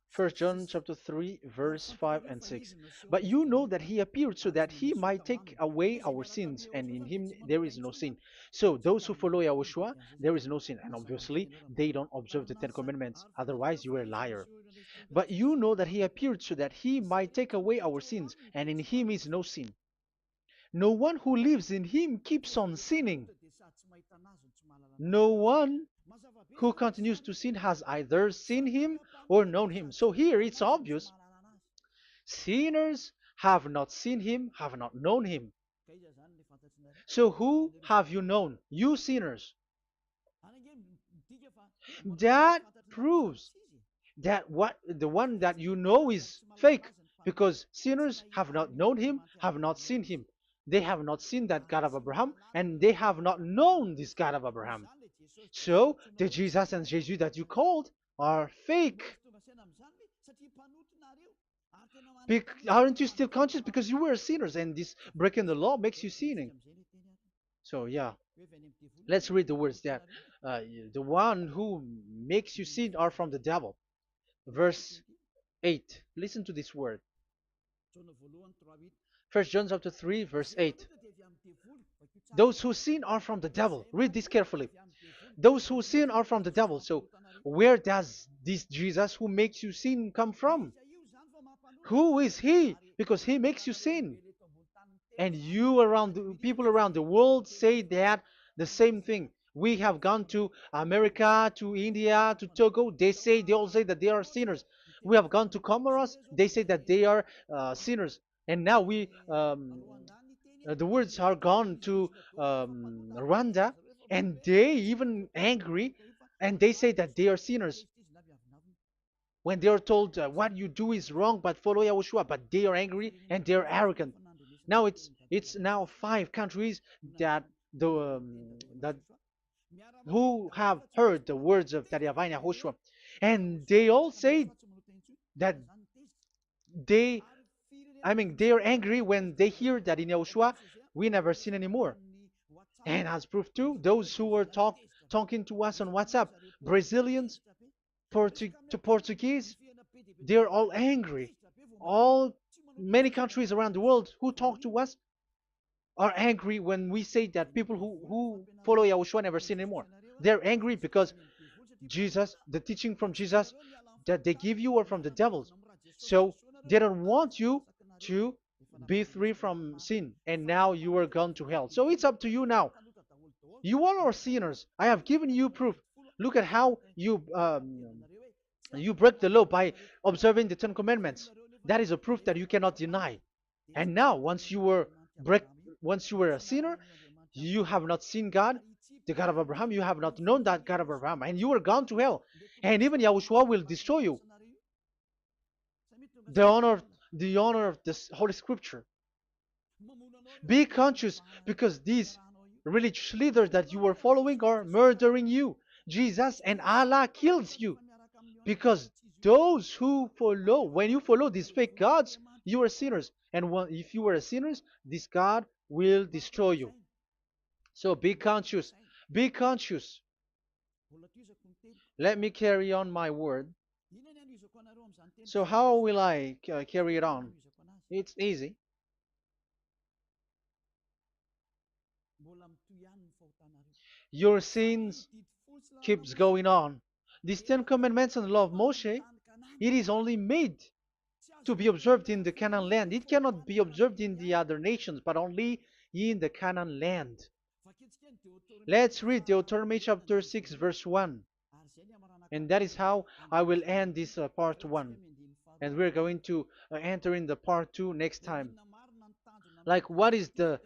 First John chapter 3, verse 5 and 6. But you know that he appeared so that he might take away our sins, and in him there is no sin. So those who follow YAHOSHUAH, there is no sin. And obviously, they don't observe the Ten Commandments. Otherwise, you are a liar. But you know that he appeared so that he might take away our sins, and in him is no sin. No one who lives in him keeps on sinning. No one who continues to sin has either seen him or known him. So here it's obvious. Sinners have not seen him, have not known him. So who have you known? You sinners. That proves that what the one that you know is fake, because sinners have not known him, have not seen him. They have not seen that God of Abraham, and they have not known this God of Abraham. So the Jesus and Jesus that you called are fake. Aren't you still conscious? Because you were sinners, and this breaking the law makes you sinning. So yeah, let's read the words that uh, the one who makes you sin are from the devil. Verse 8. Listen to this word. First John chapter 3, verse 8. Those who sin are from the devil. Read this carefully. Those who sin are from the devil. So where does this Jesus who makes you sin come from? Who is he? Because he makes you sin. And people around the world say that the same thing. We have gone to America, to India, to Togo. They all say that they are sinners. We have gone to Comoros. They say that they are sinners. And now the words are gone to Rwanda, and they even angry, and they say that they are sinners when they are told what you do is wrong, but follow Yahushua. But they are angry and they are arrogant. Now it's now 5 countries that that who have heard the words of Yahavah and Yahushua, and they all say that they they are angry when they hear that in Yahushua we never sin anymore. And as proof too, those who were talking to us on WhatsApp, Brazilians, Portuguese, they're all angry. All Many countries around the world who talk to us are angry when we say that people who follow Yahushua never sin anymore. They're angry because Jesus, the teaching from Jesus that they give you are from the devils. So they don't want you to be free from sin, and now you are gone to hell. So it's up to you now. You all are sinners. I have given you proof. Look at how you break the law by observing the Ten Commandments. That is a proof that you cannot deny. And now, break, once you were a sinner, you have not seen God, the God of Abraham. You have not known that God of Abraham, and you are gone to hell. And even Yahushua will destroy you. The honor, the honor of this Holy Scripture. Be conscious, because these religious leaders that you are following are murdering you. Jesus and Allah kills you, because those who follow, when you follow these fake gods, you are sinners. And if you are a sinner, this God will destroy you. So be conscious. Be conscious. Let me carry on my word. So how will I carry it on? It's easy. Your sins keeps going on. These Ten Commandments and the law of Moshe, it is only made to be observed in the Canaan land. It cannot be observed in the other nations, but only in the Canaan land. Let's read Deuteronomy chapter 6, verse 1. And that is how I will end this part 1. And we're going to enter in the part 2 next time. Like, what is the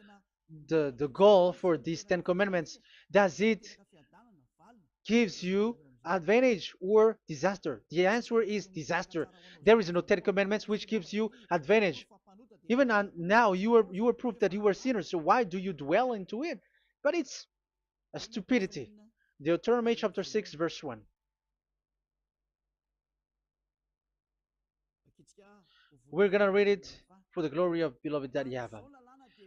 goal for these Ten Commandments? Does it gives you advantage or disaster? The answer is disaster. There is no Ten Commandments which gives you advantage. Even now, you were proof that you were sinners. So why do you dwell into it? But it's a stupidity. Deuteronomy chapter 6, verse 1. We're going to read it for the glory of beloved Daddy Yahweh.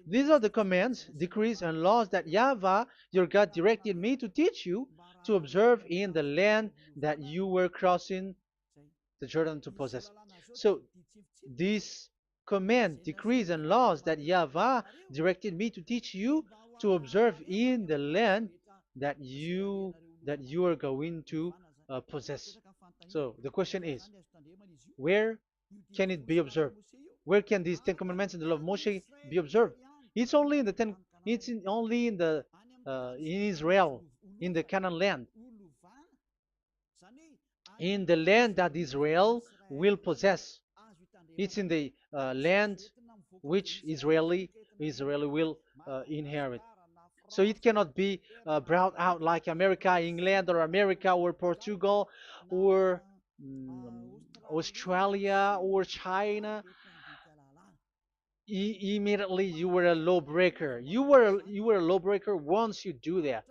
These are the commands, decrees, and laws that Yahweh, your God, directed me to teach you to observe in the land that you were crossing the Jordan to possess. So, these command, decrees, and laws that Yahweh directed me to teach you to observe in the land that you are going to possess. So the question is, where can it be observed? Where can these Ten Commandments and the law of Moshe be observed? It's only in the ten. Only in the in Israel, in the Canaan land, in the land that Israel will possess. It's in the land which Israeli will inherit. So it cannot be brought out like America, England, or America, or Portugal, or Australia, or China. Immediately you were a lawbreaker. You were a lawbreaker once you do that,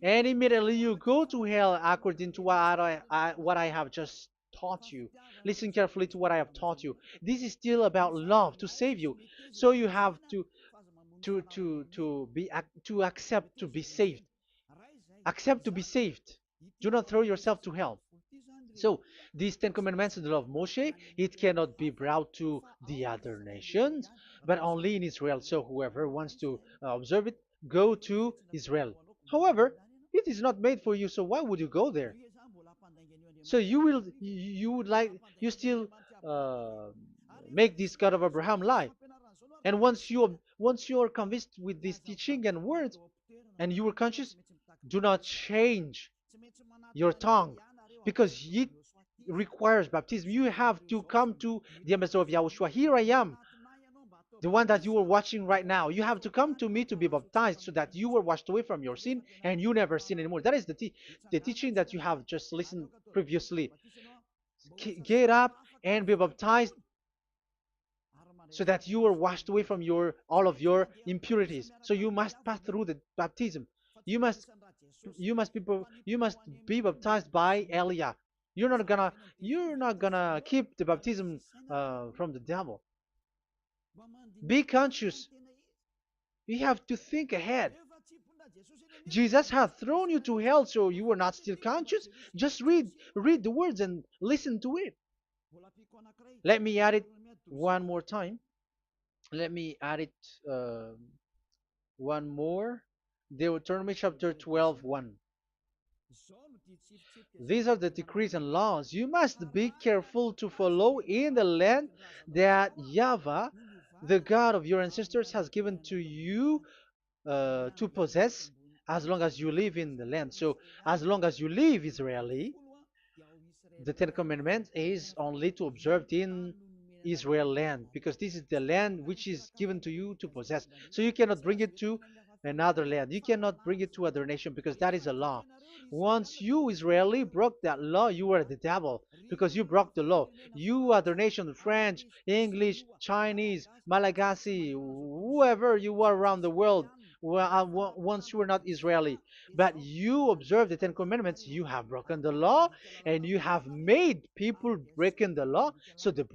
and immediately you go to hell according to what I have just taught you. Listen carefully to what I have taught you. This is still about love to save you. So you have to accept to be saved. Accept to be saved. Do not throw yourself to hell. So these Ten Commandments and the law of Moshe, it cannot be brought to the other nations, but only in Israel. So whoever wants to observe it, go to Israel. However, it is not made for you, so why would you go there? So you still uh, make this God of Abraham lie. And once you are convinced with this teaching and words, and you are conscious, do not change your tongue, because it requires baptism. You have to come to the ambassador of Yahushua. Here I am, the one that you are watching right now. You have to come to me to be baptized, so that you were washed away from your sin and you never sin anymore. That is the teaching that you have just listened previously. Get up and be baptized, so that you are washed away from all of your impurities. So you must pass through the baptism. You must be baptized by Elia. You're not gonna keep the baptism from the devil. Be conscious. You have to think ahead. Jesus has thrown you to hell, so you are not still conscious. Just read the words and listen to it. Let me add it one more time. Let me add it one more. Deuteronomy chapter 12, 1. These are the decrees and laws you must be careful to follow in the land that Yahweh, the God of your ancestors, has given to you to possess, as long as you live in the land. So as long as you live Israeli, the Ten Commandments is only to observe in Israel land, because this is the land which is given to you to possess. So you cannot bring it to another land. You cannot bring it to other nation, because that is a law. Once you Israeli broke that law, you were the devil, because you broke the law. You other nation, French, English, Chinese, Malagasy, whoever you are around the world, once you were not Israeli, but you observe the Ten Commandments, you have broken the law, and you have made people breaking the law. So the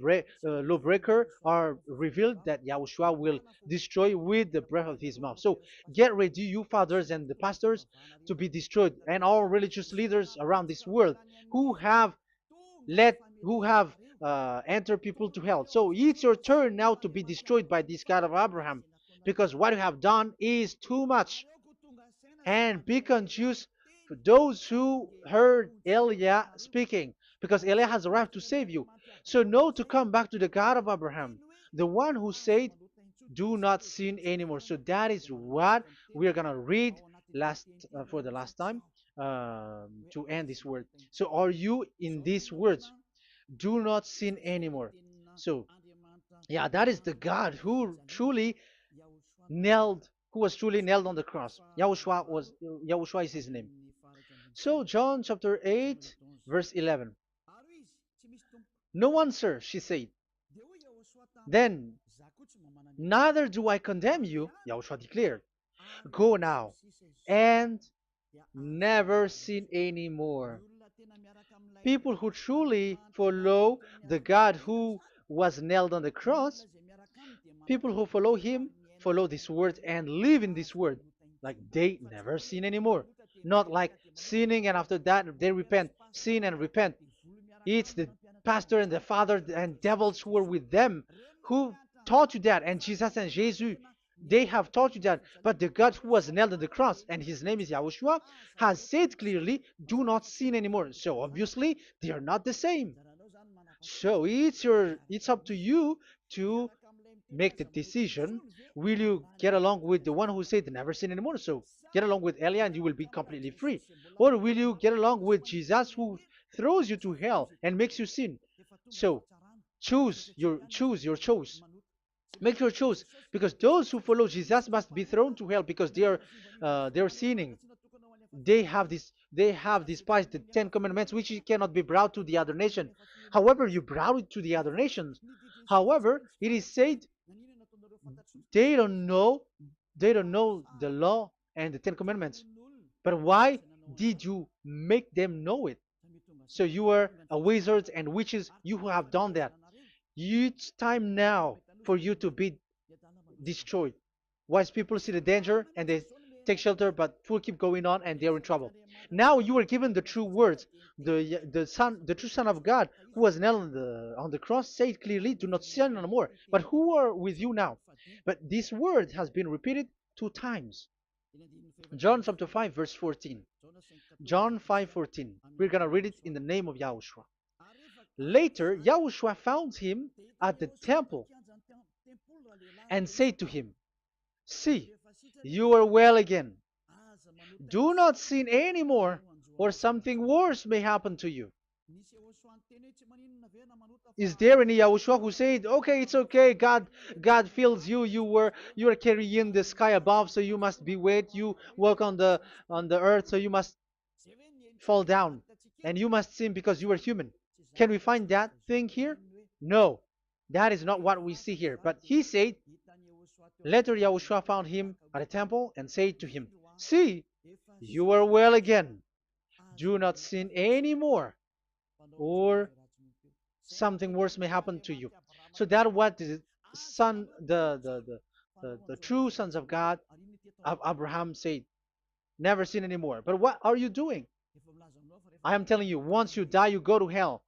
lawbreaker are revealed that Yahushua will destroy with the breath of his mouth. So get ready, you fathers and the pastors, to be destroyed, and all religious leaders around this world who have who have entered people to hell. So it's your turn now to be destroyed by this God of Abraham, because what you have done is too much. And be conscious for those who heard Elijah speaking, because Elijah has arrived to save you. So know to come back to the God of Abraham, the one who said, "Do not sin anymore." So that is what we are gonna read last for the last time to end this word. So are you in these words? Do not sin anymore. So yeah, that is the God who was truly nailed on the cross. Yahushua is his name. So John chapter 8, verse 11. No answer, she said. Then, neither do I condemn you, Yahushua declared. Go now and never sin anymore. People who truly follow the God who was nailed on the cross, people who follow him, follow this word and live in this word. Like they never sin anymore. Not like sinning and after that they repent. Sin and repent. It's the pastor and the father and devils who were with them who taught you that. And Jesus and Jesus, they have taught you that. But the God who was nailed on the cross, and his name is Yahushua, has said clearly, do not sin anymore. So obviously they are not the same. So it's up to you to make the decision. Will you get along with the one who said never sin anymore? So get along with Elia and you will be completely free. Or will you get along with Jesus who throws you to hell and makes you sin? So choose your choice. Make your choice, because those who follow Jesus must be thrown to hell because they are sinning. They have despised the Ten Commandments, which cannot be brought to the other nation. However, you brought it to the other nations. However, it is said they don't know they don't know the law and the Ten Commandments. But why did you make them know it? So you are a wizards and witches, you who have done that. It's time now for you to be destroyed. Wise people see the danger and they take shelter, but fool keep going on and they're in trouble. Now you are given the true words. The true Son of God, who was nailed on the cross, said clearly, "Do not sin no more." But who are with you now? But this word has been repeated 2 times. John chapter 5, verse 14. John 5:14. We're gonna read it in the name of Yahushua. Later, Yahushua found him at the temple and said to him, "See, you are well again. Do not sin anymore, or something worse may happen to you." Is there any Yahushua who said, "Okay, it's okay, God fills you, you are carrying the sky above, so you must be wet, you walk on the earth, so you must fall down, and you must sin because you are human"? Can we find that thing here? No, that is not what we see here. But he said, later Yahushua found him at a temple and said to him, "See, you are well again. Do not sin anymore, or something worse may happen to you." So that what the son, the true sons of God of Abraham said, never sin anymore. But what are you doing? I am telling you, once you die, you go to hell.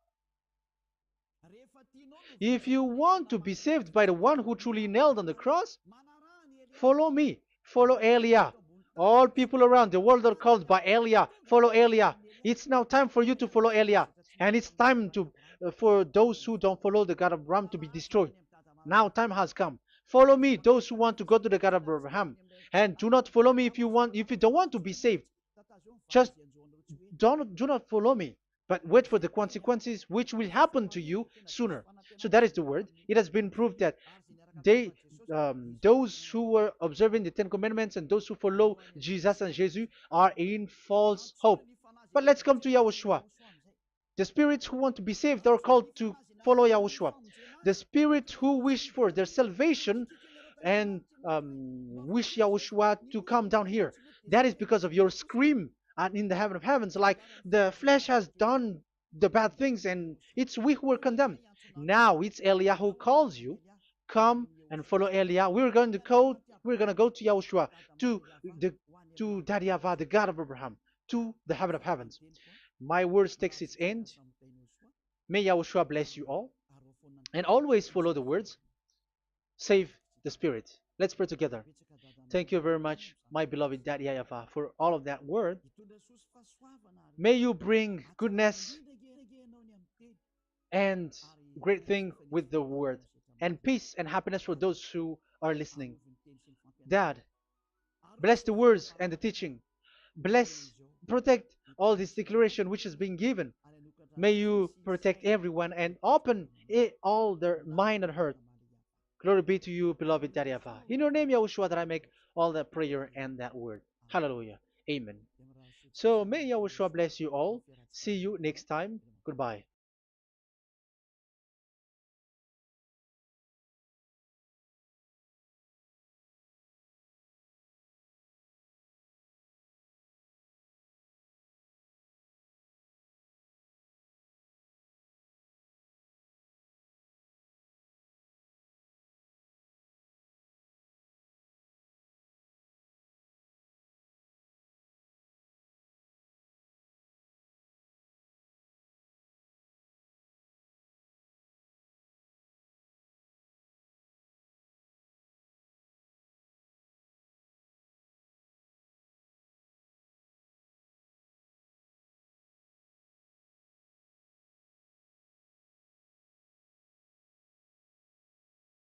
If you want to be saved by the one who truly nailed on the cross, follow me. Follow Elia. All people around the world are called by Elia. Follow Elia. It's now time for you to follow Elia. And it's time for those who don't follow the God of Ram to be destroyed. Now time has come. Follow me, those who want to go to the God of Abraham. And do not follow me if you don't want to be saved. Just do not follow me, but wait for the consequences which will happen to you sooner. So that is the word. It has been proved that they those who were observing the Ten Commandments and those who follow Jesus and Jesus are in false hope. But let's come to Yahushua. The spirits who want to be saved are called to follow Yahushua. The spirits who wish for their salvation and wish Yahushua to come down here. That is because of your scream in the heaven of heavens. Like the flesh has done the bad things and it's we who are condemned. Now it's Eliah who calls you. Come and follow Eliah. We're going to go to Yahushua, to the to Daddy Yahvah, the God of Abraham, to the heaven of heavens. My words takes its end. May Yahushua bless you all. And always follow the words. Save the spirit. Let's pray together. Thank you very much, my beloved Daddy Yahvah, for all of that word. May you bring goodness and great thing with the word, and peace and happiness for those who are listening. Dad, bless the words and the teaching. Bless, protect all this declaration which is being given. May you protect everyone and open all their mind and heart. Glory be to you, beloved Daddy Ava. In your name, Yahushua, that I make all that prayer and that word. Hallelujah. Amen. So may Yahushua bless you all. See you next time. Goodbye.